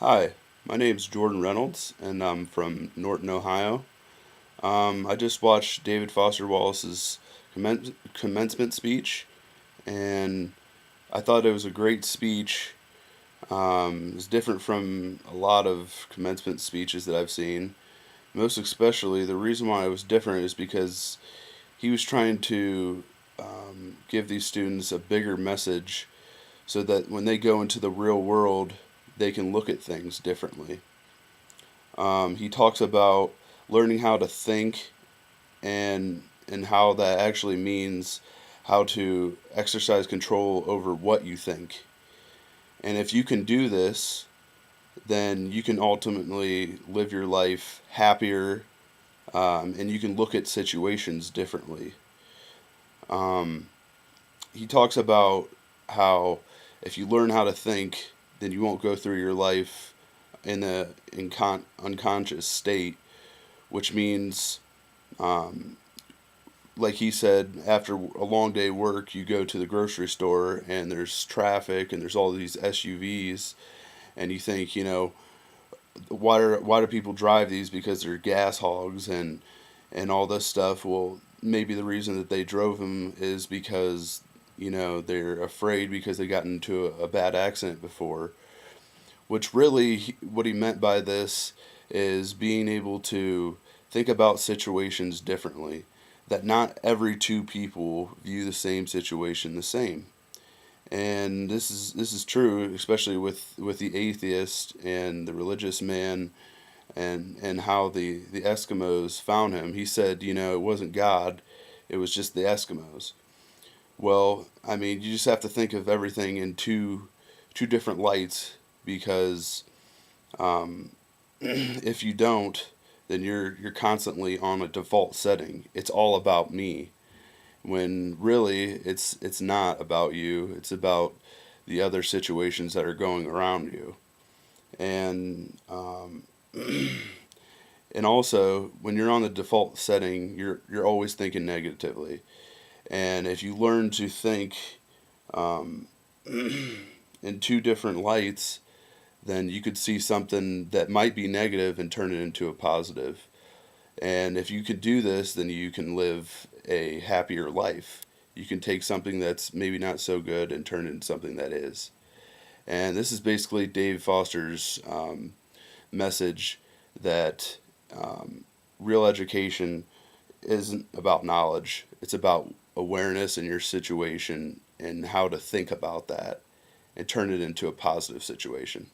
Hi, my name's Jordan Reynolds, and I'm from Norton, Ohio. I just watched David Foster Wallace's commencement speech, and I thought it was a great speech. It was different from a lot of commencement speeches that I've seen. Most especially, the reason why it was different is because he was trying to give these students a bigger message so that when they go into the real world, they can look at things differently. He talks about learning how to think and how that actually means how to exercise control over what you think. And if you can do this, then you can ultimately live your life happier, and you can look at situations differently. Um, he talks about how if you learn how to think, then you won't go through your life in a unconscious state, which means, um, like he said, after a long day of work, you go to the grocery store and there's traffic and there's all these SUVs, and you think, why do people drive these? Because they're gas hogs and all this stuff. Well, maybe the reason that they drove them is because they're afraid because they got into a bad accident before. Which really, what he meant by this is being able to think about situations differently. That not every two people view the same situation the same. And this is true, especially with the atheist and the religious man, and how the Eskimos found him. He said, it wasn't God, it was just the Eskimos. Well, I mean, you just have to think of everything in two different lights because um, if you don't, then you're constantly on a default setting. It's all about me. When really it's not about you. It's about the other situations that are going around you. And and also when you're on the default setting, you're always thinking negatively. And if you learn to think um, in two different lights, then you could see something that might be negative and turn it into a positive. And if you can do this, then you can live a happier life. You can take something that's maybe not so good and turn it into something that is. And this is basically Dave Foster's message that real education isn't about knowledge, it's about awareness in your situation and how to think about that and turn it into a positive situation.